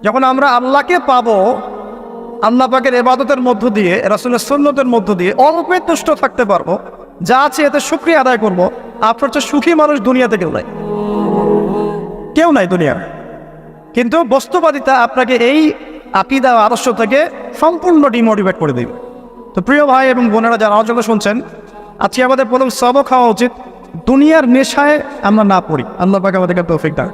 যখন আমরা আল্লাহকে পাবো, আল্লাহ পাকের ইবাদতের মধ্য দিয়ে, রাসূলের সুন্নতের মধ্য দিয়ে অল্পে তুষ্ট থাকতে পারবো, যা আছে এতে শুকরিয়া আদায় করবো, আপনার চেয়ে সুখী মানুষ দুনিয়াতে কেউ নাই, কেউ নাই দুনিয়ার। কিন্তু বস্তুবাদিতা আপনাকে এই আকীদা আদর্শ থেকে সম্পূর্ণ ডিমোটিভেট করে দেবে। তো প্রিয় ভাই এবং বোনেরা যারা আমার জন্য শুনছেন, আজকে আমাদের প্রথম সবক হওয়া উচিত দুনিয়ার নেশায় আমরা না পড়ি। আল্লাহ পাক আমাদেরকে তৌফিক দান।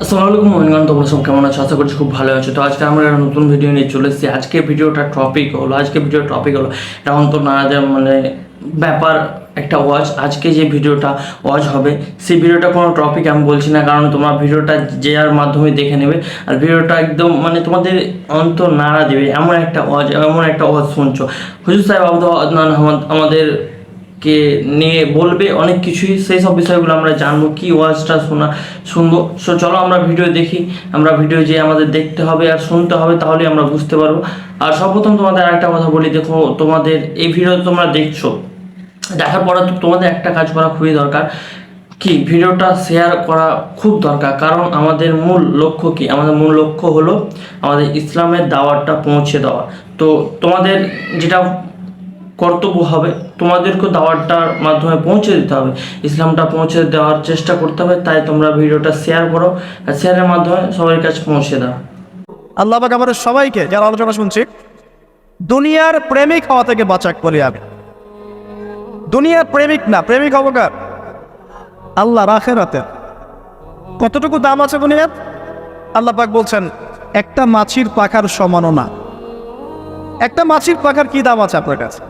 আসসালামু আলাইকুম মোহিনগণ, তোমরা সব কেমন আছো? আশা করছি খুব ভালো আছো। তো আজকে আমরা একটা নতুন ভিডিও নিয়ে চলে এসেছি। আজকে ভিডিওর টপিক হলো এটা অন্তর না ব্যাপার একটা ওয়াজ। আজকে যে ভিডিওটা ওয়াজ হবে সেই ভিডিওটা কোনো টপিক আমি বলছি না, কারণ তোমরা ভিডিওটা যে আর মাধ্যমে দেখে নেবে, আর ভিডিওটা একদম তোমাদের অন্তর নাড়া দেবে, এমন একটা ওয়াজ শুনছো। হুজুর সাহেব আদনান আমাদের কে নিয়ে বলবে অনেক কিছুই, সেই সব বিষয়গুলো আমরা জানবো, কি ওয়াজটা শুনবো। সো চলো আমরা ভিডিও দেখি। আমরা ভিডিও যে আমাদের দেখতে হবে আর শুনতে হবে, তাহলে আমরা বুঝতে পারবো। আর সর্বপ্রথম তোমাদের আরেকটা কথা বলি, দেখো তোমাদের এই ভিডিও তোমরা দেখছো, দেখার পরে তোমাদের একটা কাজ করা খুবই দরকার, কি ভিডিওটা শেয়ার করা খুব দরকার। কারণ আমাদের মূল লক্ষ্য কি? আমাদের মূল লক্ষ্য হলো আমাদের ইসলামের দাওয়াতটা পৌঁছে দেওয়া। তো তোমাদের যেটা কর্তব্য হবে, তোমাদেরকে দাওয়াতটার মাধ্যমে পৌঁছে দিতে হবে, ইসলামটা পৌঁছে দেওয়ার চেষ্টা করতে হবে। তাই তোমরা ভিডিওটা শেয়ার করো, আর শেয়ারের মাধ্যমে সবার কাছে পৌঁছে দাও। আল্লাহ পাক আমাদের সবাইকে, যারা আলোচনা শুনছি, দুনিয়ার প্রেমিক হওয়া থেকে বাঁচাক বলি আমি। দুনিয়ার প্রেমিক না, প্রেমিক হবো কার? আল্লাহর আখিরাতে। কতটুকু দাম আছে দুনিয়ার? আল্লাহ পাক বলছেন একটা মাছির পাখার সমানও না। একটা মাছির পাখার কি দাম আছে আপনার কাছে?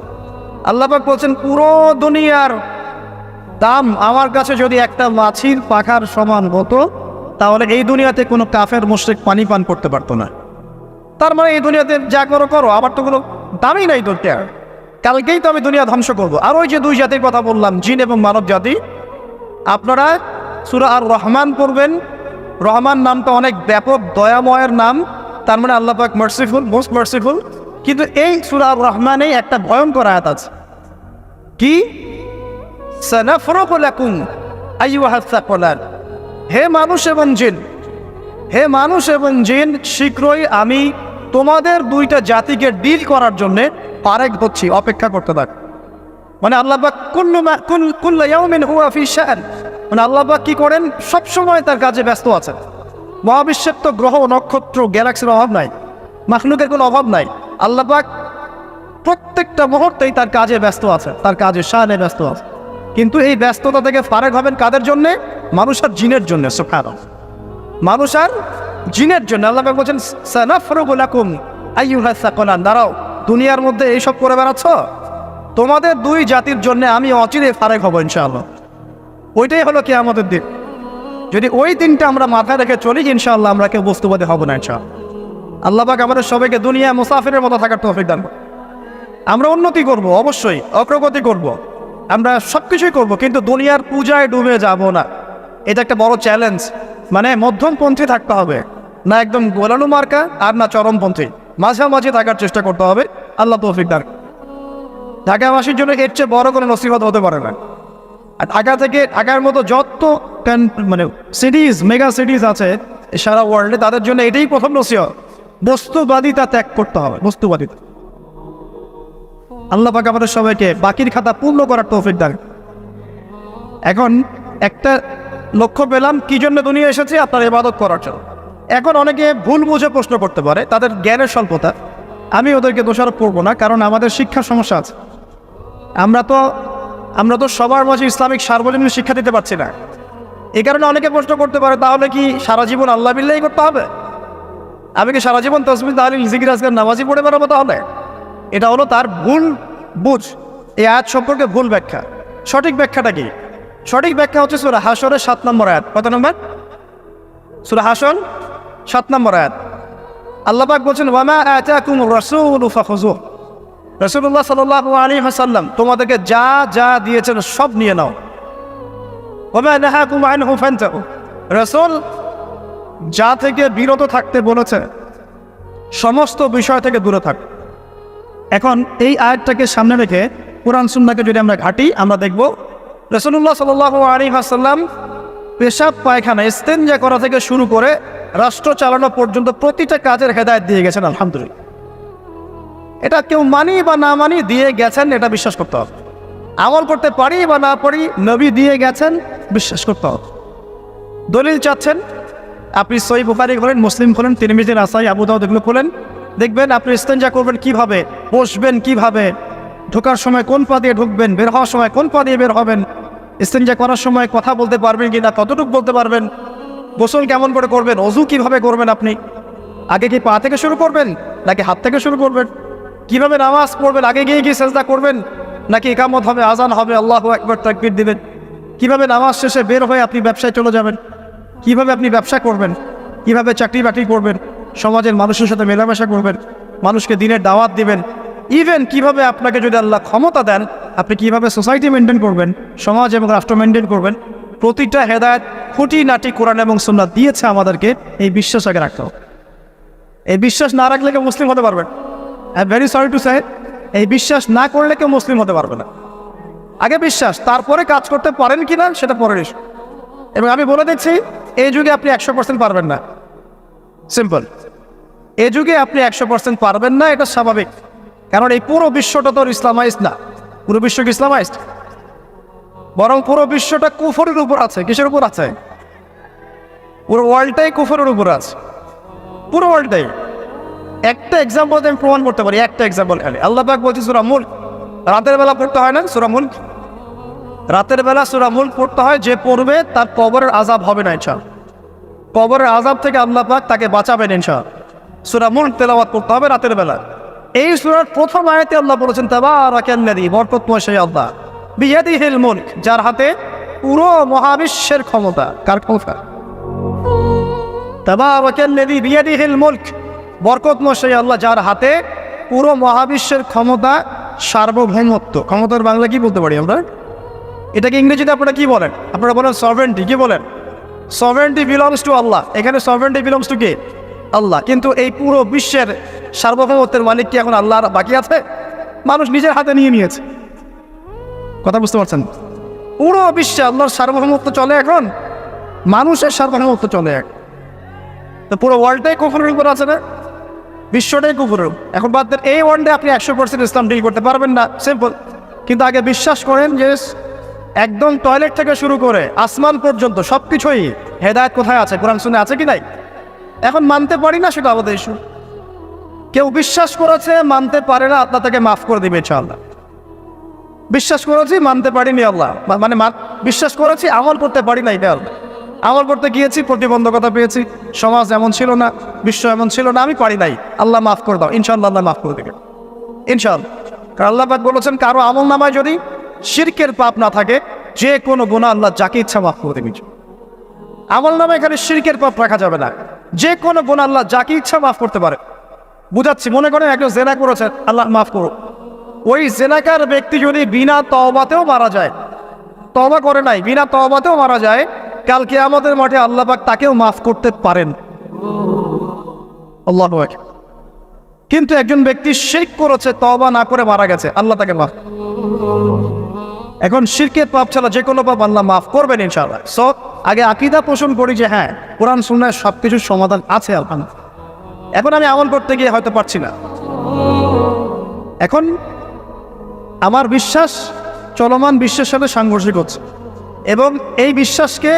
আল্লাহ পাক বলছেন পুরো দুনিয়ার দাম আমার কাছে যদি একটা মাছির পাখার সমান হতো, তাহলে এই দুনিয়াতে কোনো কাফের মুশরিক পানি পান করতে পারতো না। তার মানে এই দুনিয়াতে যা করো করো, আমার তো কোনো দামই নাই দুনিয়ার। কালকেই তো আমি দুনিয়া ধ্বংস করবো। আর ওই যে দুই জাতির কথা বললাম, জিন এবং মানব জাতি, আপনারা সূরা আর রহমান পড়বেন। রহমান নামটা অনেক ব্যাপক, দয়াময়ের নাম, তার মানে আল্লাহ পাক মার্সিফুল, মোস্ট মার্সিফুল। কিন্তু এই সূরা আর রহমানে একটা ভয়ঙ্কর আয়াত আছে, কি? সানাফরুগু লাকুম আইয়ুহাস সাকলান। হে মানুষ এবং জিন, হে মানুষ এবং জিন, শীঘ্রই আমি তোমাদের দুইটা জাতিকে ডিল করার জন্য পারেক হচ্ছি, অপেক্ষা করতে থাক। মানে আল্লাহ পাক কুল্লু ইয়াউমিন হুয়া ফি শাআন, মানে আল্লাহ পাক কি করেন? সবসময় তার কাজে ব্যস্ত আছেন। মহাবিশ্বের তো গ্রহ নক্ষত্র গ্যালাক্সির অভাব নাই, মাখলুকের কোনো অভাব নাই। আল্লাহ পাক প্রত্যেকটা মুহূর্তেই তার কাজে ব্যস্ত আছে, তার কাজে শানে ব্যস্ত আছে। কিন্তু এই ব্যস্ততা থেকে ফারেক হবেন কাদের জন্যে? মানুষ আর জিনের জন্য। সুবহানাল্লাহ, মানুষ আর জিনের জন্য। আল্লাহ পাক বলছেন সানাফরুগু লাকুম আইয়ুহাস সাকলান। দাঁড়াও, দুনিয়ার মধ্যে এইসব করে বেড়াচ্ছ, তোমাদের দুই জাতির জন্য আমি অচিরে ফারেক হব ইনশাআল্লাহ। ওইটাই হলো কিয়ামতের দিন। যদি ওই দিনটা আমরা মাথায় রেখে চলি, ইনশাআল্লাহ আমরা কেউ বস্তুবাদী হব না ইনশাআল্লাহ। আল্লাহ পাক আমাদের সবাইকে দুনিয়া মুসাফিরের মতো থাকার তৌফিক দান করুন। আমরা উন্নতি করব, অবশ্যই অগ্রগতি করব, আমরা সব কিছুই করবো, কিন্তু দুনিয়ার পূজায় ডুবে যাব না। এটা একটা বড় চ্যালেঞ্জ। মানে মধ্যমপন্থী থাকতে হবে, না একদম গোলালু মার্কা আর না চরমপন্থী, মাঝামাঝি থাকার চেষ্টা করতে হবে। আল্লাহ তৌফিক দান। ঢাকাবাসীর জন্য এর চেয়ে বড় কোনো নসিহত হতে পারে না। আর ঢাকার মতো যত সিটিজ, মেগা সিটিজ আছে সারা ওয়ার্ল্ডে, তাদের জন্য এটাই প্রথম নসিহত, বস্তুবাদিতা ত্যাগ করতে হবে, বস্তুবাদিতা। আল্লাহ পাক আমাদের সবাইকে বাকির খাতা পূর্ণ করার তৌফিক দান। এখন একটা লক্ষ্য পেলাম, কি জন্য দুনিয়া এসেছে? আপনার ইবাদত করার জন্য। এখন অনেকে ভুল বুঝে প্রশ্ন করতে পারে, তাদের জ্ঞানের স্বল্পতা। আমি ওদেরকে দোষারোপ করবো না, কারণ আমাদের শিক্ষার সমস্যা আছে। আমরা তো সবার মাঝে ইসলামিক সার্বজনীন শিক্ষা দিতে পারছি না। এই কারণে অনেকে প্রশ্ন করতে পারে, তাহলে কি সারা জীবন আল্লাহ বিল্লাহি করতে হবে? আমি কি সারা জীবন তাসবিহ তাহলিল জিকির আজকার নামাজি পড়ে বেড়াবো? তাহলে এটা হলো তার ভুল বুঝ। এই আয়াত সম্পর্কে ভুল ব্যাখ্যা। সঠিক ব্যাখ্যাটা কি? সঠিক ব্যাখ্যা হচ্ছে সূরা হাশরের 7 নম্বর আয়াত। কত নম্বর? সূরা হাশর 7 নম্বর আয়াত। আল্লাহ পাক বলছেন ওয়ামা আতাকুমুর রাসূলু ফাখুযুহু। রাসূলুল্লাহ সাল্লাল্লাহু আলাইহি ওয়াসাল্লাম তোমাদেরকে যা যা দিয়েছেন সব নিয়ে নাও। ওয়ামা নাহাকুম আনহু ফান্তাহু। রাসূল যা থেকে বিরত থাকতে বলেছে সমস্ত বিষয় থেকে দূরে থাক। এখন এই আয়াতটাকে সামনে রেখে কুরআন সুন্নাহকে যদি আমরা ঘাঁটি, আমরা দেখব রাসূলুল্লাহ সাল্লাল্লাহু আলাইহি ওয়াসাল্লাম পেশাব পায়খানা ইস্তেনজা করা থেকে শুরু করে রাষ্ট্র চালানো পর্যন্ত প্রতিটা কাজের হেদায়েত দিয়ে গেছেন, আলহামদুলিল্লাহ। এটা কেউ মানি বা না মানি, দিয়ে গেছেন, এটা বিশ্বাস করতে হবে। আমল করতে পারি বা না পারি, নবী দিয়ে গেছেন, বিশ্বাস করতে হবে। দলিল চাচ্ছেন, আপনি সহিহ বুখারী খোলেন, মুসলিম খোলেন, তিরমিজি, নাসাই, আবু দাউদ এগুলো খোলেন, দেখবেন আপনি ইস্তেঞ্জা করবেন কিভাবে, বসবেন কিভাবে, ঢোকার সময় কোন পা দিয়ে ঢুকবেন, বের হওয়ার সময় কোন পা দিয়ে বের হবেন, ইস্তেঞ্জা করার সময় কথা বলতে পারবেন কি না, কতটুকু বলতে পারবেন, গোসল কেমন করে করবেন, অজু কিভাবে করবেন, আপনি আগে কি পা থেকে শুরু করবেন নাকি হাত থেকে শুরু করবেন, কিভাবে নামাজ পড়বেন, আগে গিয়ে গিয়ে সেজদা করবেন নাকি ইকামত হবে, আজান হবে, আল্লাহু আকবার তাকবীর দিবেন, কিভাবে নামাজ শেষে বের হয়ে আপনি ব্যবসায় চলে যাবেন, কিভাবে আপনি ব্যবসা করবেন, কিভাবে চাকরি বাকরি করবেন, সমাজের মানুষের সাথে মেলামেশা করবেন, মানুষকে দিনের দাওয়াত দিবেন, ইভেন কিভাবে আপনাকে যদি আল্লাহ ক্ষমতা দেন আপনি কিভাবে সোসাইটি মেনটেন করবেন, সমাজ এবং রাষ্ট্র মেনটেন করবেন, প্রতিটা হেদায়েত খুঁটিনাটি কোরআন এবং সুন্নাহ দিয়েছে আমাদেরকে। এই বিশ্বাস আগে রাখতে হবে। এই বিশ্বাস না রাখলে কেউ মুসলিম হতে পারবেন। I am very sorry to say, এই বিশ্বাস না করলে কেউ মুসলিম হতে পারবে না। আগে বিশ্বাস, তারপরে কাজ করতে পারেন কিনা সেটা পরের ইস্যু। এবং আমি বলে দিচ্ছি, এই যুগে আপনি 100% পারবেন না, সিম্পল। এই যুগে আপনি 100% পারবেন না, এটা স্বাভাবিক। কারণ এই পুরো বিশ্বটা তো ইসলামাইজড না। পুরো বিশ্ব কি ইসলামাইজড? বরং পুরো বিশ্বটা কুফরের উপর আছে। কিসের উপর আছে? পুরো ওয়ার্ল্ডটাই কুফরের উপর আছে, পুরো ওয়ার্ল্ডটাই। একটা এক্সাম্পল আমি প্রমাণ করতে পারি, একটা এক্সাম্পল খালি। আল্লাহ পাক বলছে সূরা মুলক, রাতের বেলা পড়তে হয় না সূরা মুলক? রাতের বেলা সূরা মুলক পড়তে হয়, যে পড়বে তার কবরের আযাব হবে না ইনশাআল্লাহ। কবরের আযাব থেকে আল্লাহ পাক তাকে বাঁচাবেন ইনশাআল্লাহ। সূরা মুলক তেলাওয়াত করতে হবে রাতের বেলা। এই সূরার প্রথম আয়াতে আল্লাহ বলেছেন তাবারাকাল্লাযী, বরকতময় সেই আল্লাহ, বিয়াদিহিল মুলক, যার হাতে পুরো মহাবিশ্বের ক্ষমতা। কার ক্ষমতা? তাবারাকাল্লাযী বিয়াদিহিল মুলক, বরকতময় সেই আল্লাহ যার হাতে পুরো মহাবিশ্বের ক্ষমতা, সার্বভৌমত্ব। ক্ষমতার বাংলা কি বলতে পারি আমরা? এটাকে ইংরেজিতে আপনারা কি বলেন? আপনারা বলেন সভরেন্টি। কি বলেন? সভরেন্টি বিলংস টু আল্লাহ। এখানে সভরেন্টি বিলংস টু কে? আল্লাহ। কিন্তু এই পুরো বিশ্বের সার্বভৌমত্বের মালিক কি এখন আল্লাহ বাকি আছে? মানুষ নিজের হাতে নিয়ে নিয়েছে। কথা বুঝতে পারছেন? পুরো বিশ্বে আল্লাহর সার্বভৌমত্ব চলে এখন, মানুষের সার্বভৌমত্ব চলে এখন। তো পুরো ওয়ার্ল্ডটাই কুফরের উপর আছে না? বিশ্বটাই কুফরের। এখন বাদ দেন, এই ওয়ার্ল্ডে আপনি 100% ইসলাম ডিল করতে পারবেন না, সিম্পল। কিন্তু আগে বিশ্বাস করেন যে একদম টয়লেট থেকে শুরু করে আসমান পর্যন্ত সব কিছুই হেদায়েত কোথায় আছে, কোরআন শুনে আছে কি নাই? এখন মানতে পারি না, সেটা আমাদের ইস্যু। কেউ বিশ্বাস করেছে, মানতে পারে না, আল্লাহ তাকে মাফ করে দিবে ইনশাআল্লাহ। বিশ্বাস করেছি, মানতে পারিনি, আল্লাহ মানে বিশ্বাস করেছি, আমল করতে পারি না, এটা আল্লাহ। আমল করতে গিয়েছি, প্রতিবন্ধকতা পেয়েছি, সমাজ এমন ছিল না, বিশ্ব এমন ছিল না, আমি পারি নাই, আল্লাহ মাফ করে দাও, ইনশাআল্লাহ আল্লাহ মাফ করে দেবে ইনশাআল্লাহ। কারণ আল্লাহ পাক বলেছেন, কারো আমল নামায় যদি শিরকের পাপ না থাকে, যে কোনো গুনাহ আল্লাহ যাকে ইচ্ছা মাফ করে দেবে। আমল নামায় এখানে শিরকের পাপ রাখা যাবে না, যে কোনো গুনাহ আল্লাহ যাকে ইচ্ছা মাফ করতে পারে। বুঝাচ্ছি, মনে করেন একজন জেনা করেছেন, আল্লাহ মাফ করো। ওই জেনাকার ব্যক্তি যদি বিনা তওবাতেও মারা যায়, তওবা করে নাই, বিনা তওবাতেও মারা যায়, কাল কিয়ামতের মাঠে আল্লাহ পাক তাকেও মাফ করতে পারেন। আল্লাহু আকবার। কিন্তু একজন ব্যক্তি শিরক করেছে, তওবা না করে মারা গেছে, আল্লাহ তাকে মাফ। এখন শিরকের পাপ ছাড়া যে কোনো পাপ আল্লাহ মাফ করবেন ইনশাআল্লাহ। সো আগে আকীদা পোষণ করি যে হ্যাঁ, কোরআন সুন্নাহয় সবকিছুর সমাধান আছে আলহামদুলিল্লাহ। এখন আমি আমল করতে গিয়ে হয়তো পারছি না, এখন আমার বিশ্বাস চলমান বিশ্বের সাথে সাংঘর্ষিক হচ্ছে, এবং এই বিশ্বাসকে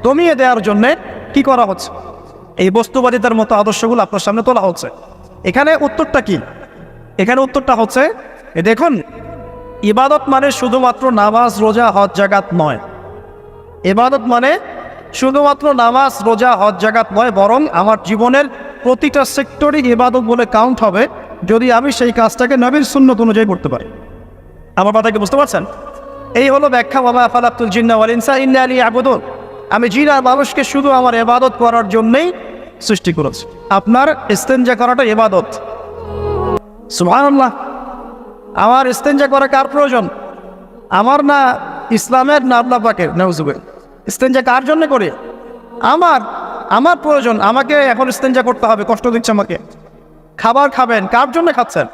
দমিয়ে দেওয়ার জন্যে কি করা হচ্ছে? এই বস্তুবাদিতার মতো আদর্শগুলো আপনার সামনে তোলা হচ্ছে। এখানে উত্তরটা কি? এখানে উত্তরটা হচ্ছে, দেখুন, ইবাদত মানে শুধুমাত্র নামাজ, রোজা, হজ, জাকাত নয়। ইবাদত মানে শুধুমাত্র নামাজ, রোজা, হজ, জাকাত নয়, বরং আমার জীবনের প্রতিটা সেক্টরই ইবাদত বলে কাউন্ট হবে যদি আমি সেই কাজটাকে নবীর সুন্নত অনুযায়ী করতে পারি। আমার কথা কি বুঝতে পারছেন? এই হলো ব্যাখ্যা, ওয়া খালাকতুল জিন্না ওয়াল ইনসা ইল্লা লিয়াবুদুন। আমি জিন আর মানুষকে শুধু আমার ইবাদত করার জন্যই সৃষ্টি করেছি। আপনার ইস্তেঞ্জা করাটা ইবাদত। সুবহানাল্লাহ। আমার ইস্তেঞ্জা করা কার প্রয়োজন? আমার না, ইসলামের না আল্লাহ পাকের? নাউজুবিল্লাহ। ইস্তেঞ্জা কার জন্য করি? আমার প্রয়োজন। আমাকে এখন ইস্তেঞ্জা করতে হবে, কষ্ট দিচ্ছে আমাকে। খাবার খাবেন, কার জন্য খাচ্ছেন?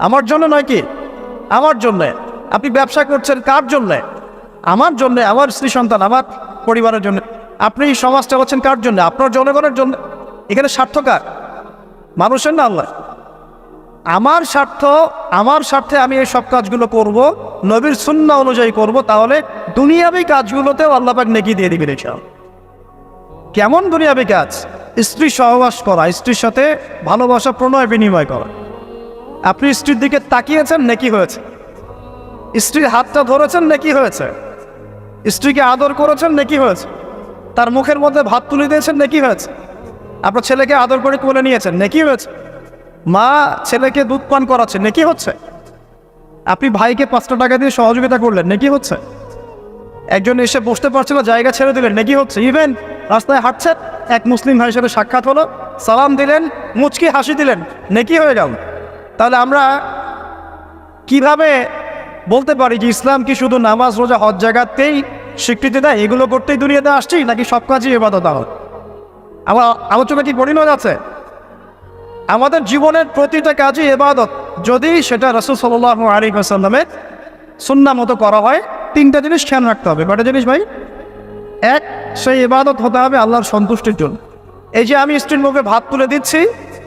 আমার জন্য নয় কি? আমার জন্যে। আপনি ব্যবসা করছেন, কার জন্যে? আমার জন্যে, আমার স্ত্রী সন্তান, আমার পরিবারের জন্য। আপনি সমাজ চালাচ্ছেন কার জন্য? আপনার জনগণের জন্য। এখানে স্বার্থ কার? মানুষের না আল্লাহ? আমার স্বার্থে আমি এই সব কাজগুলো করব, নবীর সুন্নাহ অনুযায়ী করব, তাহলে দুনিয়াবী কাজগুলোতেও আল্লাহ পাক নেকি দিয়ে দিবেন ইনশাআল্লাহ। কেমন দুনিয়াবী কাজ? স্ত্রী সহবাস করা, স্ত্রীর সাথে ভালোবাসা প্রণয় বিনিময় করা। আপনি স্ত্রীর দিকে তাকিয়েছেন, নেকি হয়েছে। স্ত্রীর হাতটা ধরেছেন, নেকি হয়েছে। স্ত্রীকে আদর করেছেন, নেকি হয়েছে। তার মুখের মধ্যে ভাত তুলে দিয়েছেন, নেকি হয়েছে। আপনার ছেলেকে আদর করে কোলে নিয়েছেন, নেকি হয়েছে। মা ছেলেকে দুধ পান করাচ্ছে, নেকি হচ্ছে। আপনি ভাইকে 5টা টাকা দিয়ে সহযোগিতা করলেন, নেকি হচ্ছে। একজন এসে বসতে পারছে না, জায়গা ছেড়ে দিলেন, নেকি হচ্ছে। ইভেন রাস্তায় হাঁটছেন, এক মুসলিম ভাইয়ের সাথে সাক্ষাৎ হলো, সালাম দিলেন, মুচকি হাসি দিলেন, নেকি হয়ে গেল। তাহলে আমরা কিভাবে বলতে পারি যে ইসলাম কি শুধু নামাজ রোজা হজ জায়গাতেই স্বীকৃতি দেয়, এগুলো করতেই দুনিয়াতে আসছি, নাকি সব কাজই ইবাদত? আমার আলোচনা কি পরিণত আছে? আমাদের জীবনের প্রতিটা কাজই ইবাদত, যদি সেটা রাসূল সাল্লাল্লাহু আলাইহি ওয়াসাল্লামের সুন্নাহ মতো করা হয়। 3টা জিনিস খেয়াল রাখতে হবে। কয়টা জিনিস ভাই? এক, সেই ইবাদত হতে হবে আল্লাহর সন্তুষ্টির জন্য। এই যে আমি স্ত্রীর মুখে ভাত তুলে দিচ্ছি,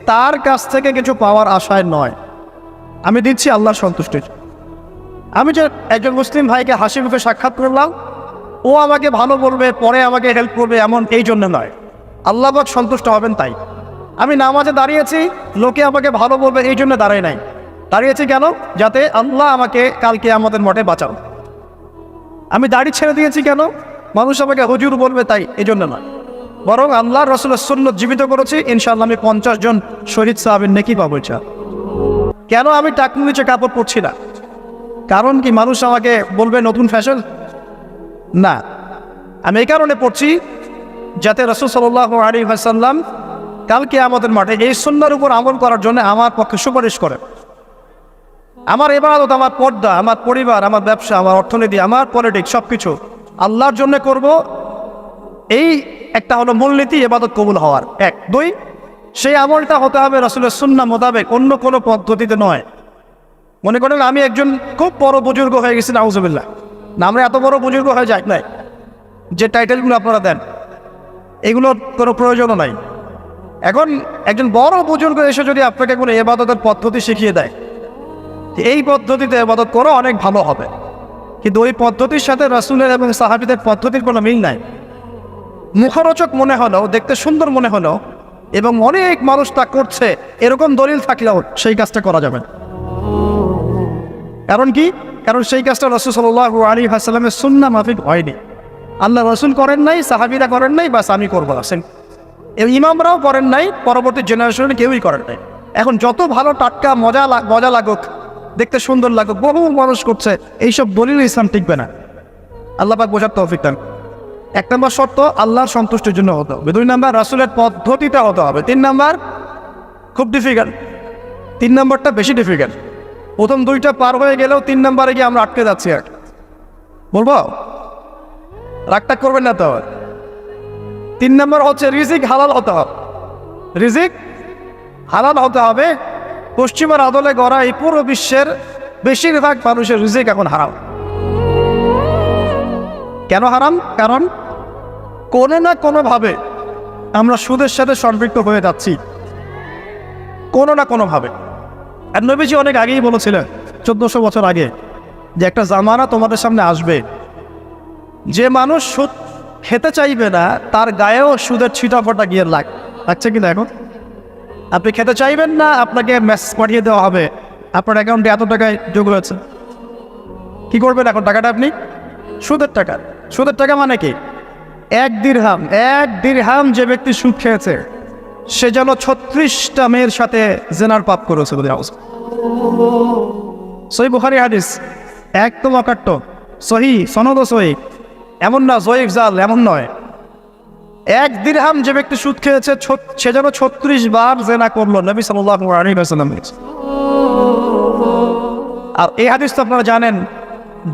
তার কাছ থেকে কিছু পাওয়ার আশায় নয়, আমি দিচ্ছি আল্লাহর সন্তুষ্টির। আমি যে একজন মুসলিম ভাইকে হাসি মুখে সাক্ষাৎ করলাম, ও আমাকে ভালো বলবে, পরে আমাকে হেল্প করবে, এমন এই জন্য নয়, আল্লাহ পাক সন্তুষ্ট হবেন তাই। আমি নামাজে দাঁড়িয়েছি, লোকে আমাকে ভালো বলবে এই জন্য দাঁড়াই নাই। দাঁড়িয়েছি কেন? যাতে আল্লাহ আমাকে কালকে আমাদের মঠে বাঁচাও। আমি দাড়ি ছেড়ে দিয়েছি কেন? মানুষ আমাকে হুজুর বলবে তাই, এই জন্য না। বরং আল্লাহ রাসূলের সুন্নাত জীবিত করেছি, ইনশাআল্লাহ আমি 50 জন শহীদ সাহাবীর নেকি পাবো ইনশাআল্লাহ। কেন আমি টাকনুর নিচে কাপড় পরছি না? কারণ কি মানুষ আমাকে বলবে নতুন ফ্যাশন? না, আমি এই কারণে পড়ছি যাতে রাসূল সাল্লাল্লাহু আলাইহি ওয়াসাল্লাম কালকে আমাদের মাঠে এই সুন্নাহর উপর আমল করার জন্য আমার পক্ষে সুপারিশ করে। আমার ইবাদত, আমার পর্দা, আমার পরিবার, আমার ব্যবসা, আমার অর্থনীতি, আমার পলিটিক্স সবকিছু আল্লাহর জন্য করব। এই একটা হলো মূলনীতি ইবাদত কবুল হওয়ার। 1, 2, সেই আমলটা হতে হবে রাসূলের সুন্নাহ মোতাবেক, অন্য কোনো পদ্ধতিতে নয়। মনে করেন আমি একজন খুব বড় বুজুর্গ হয়ে গেছি, নাউজুবিল্লাহ, না আমরা এত বড় বুজুর্গ হয়ে যাই নাই, যে টাইটেলগুলো আপনারা দেন এগুলোর কোনো প্রয়োজনও নাই। এখন একজন বড় বুজুর্গ এসে যদি আপনাকে কোনো ইবাদতের পদ্ধতি শিখিয়ে দেয়, এই পদ্ধতিতে ইবাদত করো, অনেক ভালো হবে, কিন্তু ওই পদ্ধতির সাথে রাসূলের এবং সাহাবীদের পদ্ধতির কোনো মিল নাই। মুখরোচক মনে হলো, দেখতে সুন্দর মনে হলো, এবং অনেক মানুষ তা করছে, এরকম দলিল থাকলেও সেই কাজটা করা যাবে না। কারণ কি? কারণ সেই কাজটা রাসূল সাল্লাল্লাহু আলাইহি ওয়াসাল্লামের সুন্নাহ মাফিক হয়নি। আল্লাহ রাসূল করেন নাই, সাহাবীরা করেন নাই, বাস আমি করবো আসেন। ইমামরাও করেন নাই, পরবর্তী জেনারেশনে কেউই করেন নাই। এখন যত ভালো টাটকা মজা লাগুক, দেখতে সুন্দর লাগুক, বহু মানুষ করছে, এইসব দলিল ইসলাম টিকবে না। আল্লাহ পাক বোঝার তৌফিক দান। 1 নম্বর শর্ত আল্লাহর সন্তুষ্টির জন্য হতে হবে। 2 নম্বর রাসূলের পদ্ধতিটা হতে হবে। 3 নম্বর খুব ডিফিকাল্ট, 3 নম্বরটা বেশি ডিফিকাল্ট। প্রথম 2টা পার হয়ে গেলেও 3 নম্বরে গিয়ে আমরা আটকে যাচ্ছি। আর বলবো, রাগটা করবেন না তো। 3 নম্বর হচ্ছে রিজিক হালাল হতে হবে। রিজিক হালাল হতে হবে। পশ্চিমের আদলে গড়া এই পুরো বিশ্বের বেশিরভাগ মানুষের রিজিক এখন হারাম। কেন হারাম? কারণ কোনো না কোনোভাবে আমরা সুদের সাথে সম্পৃক্ত হয়ে যাচ্ছি, কোনো না কোনোভাবে। আর নবীজি অনেক আগেই বলেছিলেন, 1400 বছর আগে, যে একটা জামানা তোমাদের সামনে আসবে, যে মানুষ সুদ খেতে চাইবে না, তার গায়েও সুদের ছিটাফোঁটা গিয়ে লাগছে কিনা। এখন আপনি খেতে চাইবেন না, আপনাকে মেসেজ পাঠিয়ে দেওয়া হবে আপনার অ্যাকাউন্টে এত টাকায় যোগ হয়েছে। কি করবেন এখন? টাকাটা আপনি সুদের টাকা। সুদের টাকা মানে কি? 1 দিরহাম যে ব্যক্তি সুদ খেয়েছে, সে যেন 36টা মেয়ের সাথে জেনার পাপ করেছে। সহিহ বুখারী হাদিস, একদম অকাট্য, সহিহ, সনদ সহিহ, এমন না জয়ীফ জাল, এমন নয়। 1 দিরহাম যে ব্যক্তি সুদ খেয়েছে, সে যেন 36 বার জেনা করলো, নবী সাল্লাল্লাহু আলাইহি ওয়াসাল্লাম। আর এই হাদিস তো আপনারা জানেন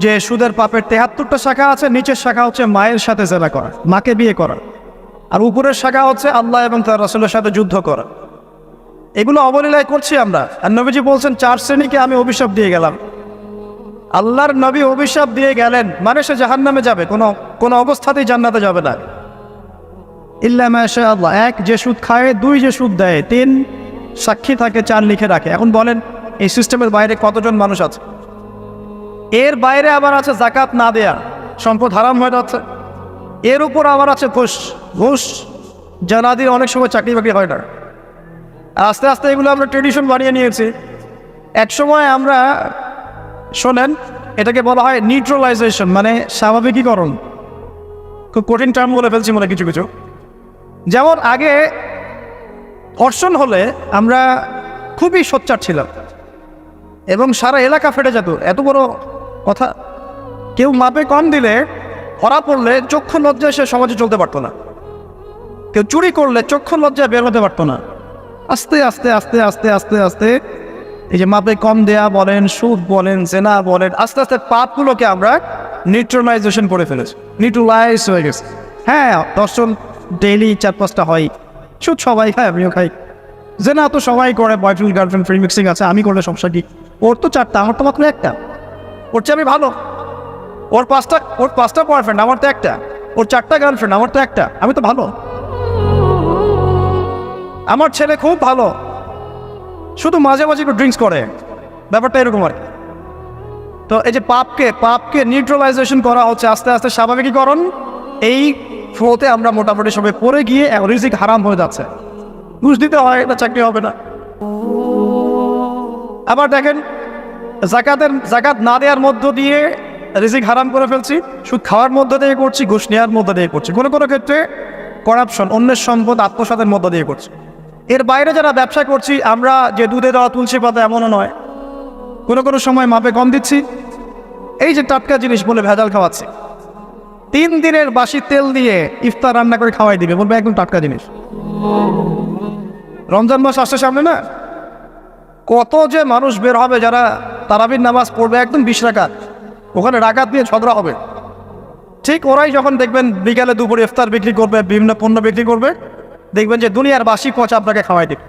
যে সুদের পাপের 73টা শাখা আছে। নিচের শাখা হচ্ছে মায়ের সাথে জেনা করা, মাকে বিয়ে করা, আর উপরের শাখা হচ্ছে আল্লাহ এবং তার রাসূলের সাথে যুদ্ধ করা। এগুলো অবলীলায় করছি আমরা। আর নবীজি বলছেন 4 শ্রেণীকে আমি অভিশাপ দিয়ে গেলাম। আল্লাহর নবী অভিশাপ দিয়ে গেলেন মানে সে জাহান্নামে যাবে, কোনো অবস্থাতেই জান্নাতে যাবে না। ইল্লা মাশা আল্লাহ, 1 যে সুদ খায়, 2 যে সুদ দেয়, 3 সাক্ষী থাকে, 4 লিখে রাখে। এখন বলেন এই সিস্টেমের বাইরে কতজন মানুষ আছে? এর বাইরে আবার আছে যাকাত না দেয়া, সম্পদ হারাম হয়ে যাচ্ছে। এর উপর আবার আছে ঘুষ। ঘুষ জানা দিয়ে অনেক সময় চাকরি বাকরি হয় না। আস্তে আস্তে এগুলো আমরা ট্রেডিশন বানিয়ে নিয়েছি। এক সময় আমরা, শোনেন, এটাকে বলা হয় নিউট্রালাইজেশন, মানে স্বাভাবিকীকরণ। খুব কঠিন টার্ম বলে ফেলছি মনে কিছু কিছু। যেমন আগে ধর্ষণ হলে আমরা খুবই সোচ্চার ছিলাম এবং সারা এলাকা ফেটে যেত, এত বড় কথা। কেউ মাপে কম দিলে, ধরা পড়লে চক্ষু লজ্জায় সে সমাজে চলতে পারতো না। কেউ চুরি করলে চক্ষু লজ্জায় বের হতে পারতো না। আস্তে আস্তে আস্তে আস্তে আস্তে আস্তে এই যে মাপে কম দেয়া বলেন, সুদ বলেন, জেনা বলেন, আস্তে আস্তে পাপগুলোকে আমরা নিউট্রালাইজেশন করে ফেলেছি, নিউট্রালাইজ হয়ে গেছে। হ্যাঁ, দর্শন ডেইলি 4-5টা হয়, সুদ সবাই খায়, আমিও খাই। জেনা তো সবাই করে, বয়ফ্রেন্ড গার্লফ্রেন্ড ফ্রি মিক্সিং আছে, আমি করলে সমস্যা কি? ওর তো 4টা, আমার তো মাত্র 1টা। ওর চেয়ে আমি ভালো। ওর 5টা বয়ফ্রেন্ড, আমার তো 1টা। ওর 4টা গার্লফ্রেন্ড, আমার তো 1টা। আমি তো ভালো। আমার ছেলে খুব ভালো, শুধু মাঝে মাঝে একটু ড্রিঙ্কস করে, ব্যাপারটা এরকম আর কি। তো এই যে পাপকে নিউট্রালাইজেশন করা হচ্ছে আস্তে আস্তে, স্বাভাবিকীকরণ। এই ফ্লোতে আমরা মোটামুটি সবাই পড়ে গিয়ে রিজিক হারাম হয়ে যাচ্ছে। ঘুষ দিতে হয়, এটা চাকরি হবে না। আবার দেখেন, জাকাত না দেওয়ার মধ্য দিয়ে রিজিক হারাম করে ফেলছি, সুদ খাওয়ার মধ্য দিয়ে করছি, ঘুষ নেওয়ার মধ্য দিয়ে করছি, কোনো কোনো ক্ষেত্রে করাপশন, অন্যের সম্পদ আত্মসাতের মধ্য দিয়ে করছি। এর বাইরে যারা ব্যবসা করছি, আমরা যে দুধে দেওয়া তুলসী পাতা এমনও নয়, কোনো কোনো সময় মাপে কম দিচ্ছি। এই যে টাটকা জিনিস বলে ভেজাল খাওয়াচ্ছি, 3 দিনের বাসি তেল দিয়ে ইফতার রান্না করে খাওয়াই দিবে, বলবে একদম টাটকা জিনিস। রমজান মাস আসছে সামনে না, কত যে মানুষ বের হবে যারা তারাবির নামাজ পড়বে একদম 20 রাকাত, ওখানে রাকাত নিয়ে ঝগড়া হবে। ঠিক ওরাই যখন দেখবেন বিকালে দুপুরে ইফতার বিক্রি করবে, বিভিন্ন পণ্য বিক্রি করবে, দেখবেন যে দুনিয়ার বাসি পচা আপনাকে খাওয়াই দিবে।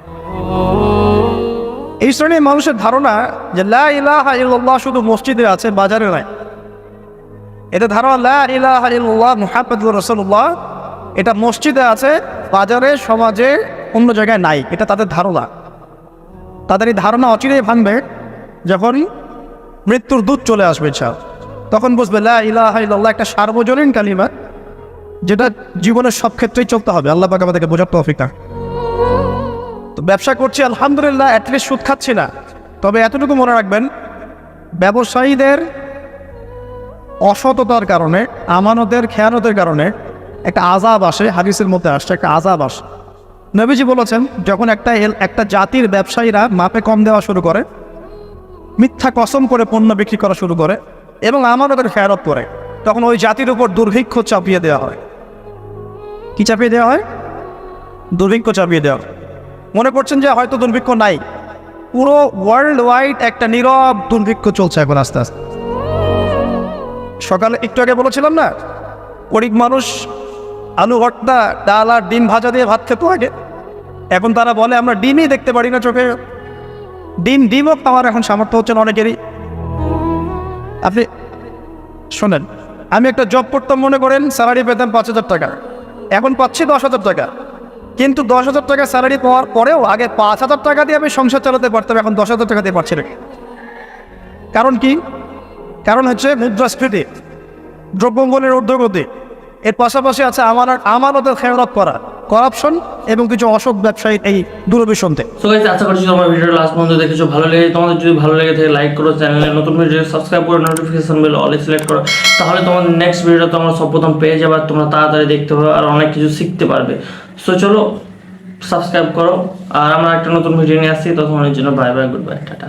এই শ্রেণীর মানুষের ধারণা যে লা ইলাহা ইল্লাল্লাহ শুধু মসজিদে আছে, বাজারে নাই। এটা ধারণা লা ইলাহা ইল্লাল্লাহ মুহাম্মাদুর রাসূলুল্লাহ, এটা মসজিদে আছে, বাজারে, সমাজে, অন্য জায়গায় নাই। এটা তাদের ধারণা। তাদের এই ধারণা অচিরেই ভাঙবে যখন মৃত্যুর দূত চলে আসবে। তখন বুঝবে লা ইলাহা ইল্লাল্লাহ একটা সার্বজনীন কালিমা, যেটা জীবনের সব ক্ষেত্রেই চলতে হবে। আল্লাহ পাক আমাদেরকে বোঝার তৌফিক দান। তো ব্যবসা করছি আলহামদুলিল্লাহ, অ্যাটলিস্ট সুদ খাচ্ছি না। তবে এতটুকু মনে রাখবেন, ব্যবসায়ীদের অসততার কারণে, আমানতের খেয়ানতের কারণে একটা আযাব আসে। হাদিসের মধ্যে আসছে একটা আযাব আসে। নবীজি বলেছেন, যখন একটা জাতির ব্যবসায়ীরা মাপে কম দেওয়া শুরু করে, মিথ্যা কসম করে পণ্য বিক্রি করা শুরু করে এবং আমানতের খেয়ানত করে, তখন ওই জাতির উপর দুর্ভিক্ষ চাপিয়ে দেওয়া হয়। কি চাপিয়ে দেওয়া হয়? দুর্ভিক্ষ চাপিয়ে দেওয়া হয়। মনে করছেন যে হয়তো দুর্ভিক্ষ নাই, পুরো ওয়ার্ল্ড ওয়াইড একটা নীরব দুর্ভিক্ষ চলছে এখন আস্তে আস্তে। সকালে একটু আগে বলেছিলাম না, গরিব মানুষ আলু ভর্তা, ডাল আর ডিম ভাজা দিয়ে ভাত খেত আগে, এখন তারা বলে আমরা ডিমই দেখতে পারি না চোখে। ডিমও পাওয়ার এখন সামর্থ্য হচ্ছে না অনেকেরই। আপনি শোনেন, আমি একটা জব করতাম, মনে করেন স্যালারি পেতাম 5,000 টাকা, এখন পাচ্ছি 10,000 টাকা। কিন্তু 10,000 টাকা স্যালারি পাওয়ার পরেও আগে 5,000 টাকা দিয়ে আমি সংসার চালাতে পারতাম, এখন 10,000 টাকা দিয়ে পারছি না। কারণ কি? কারণ হচ্ছে মুদ্রাস্ফীতি, দ্রব্যমূল্যের ঊর্ধ্বগতি, এর পাশাপাশি আছে আমানতের খেয়ানত করা, করাপশন এবং কিছু অসৎ ব্যবসায়ীর এই দূরভিসন্ধি। সো গাইস, আশা করছি তোমার ভিডিওটা লাস্ট পর্যন্ত দেখেছো, ভালো লেগে। তোমাদের যদি ভালো লেগে থাকে লাইক করো, চ্যানেলে নতুন ভিডিও সাবস্ক্রাইব করে নোটিফিকেশন বেল অলে সিলেক্ট করো, তাহলে তোমাদের নেক্সট ভিডিওটা তোমরা সর্বপ্রথম পেয়ে যাবে, তোমরা তাড়াতাড়ি দেখতে পাবে আর অনেক কিছু শিখতে পারবে। সো চলো সাবস্ক্রাইব করো, আর আমরা একটা নতুন ভিডিও নিয়ে আসছি, ততক্ষণের জন্য bye bye, good bye, tata.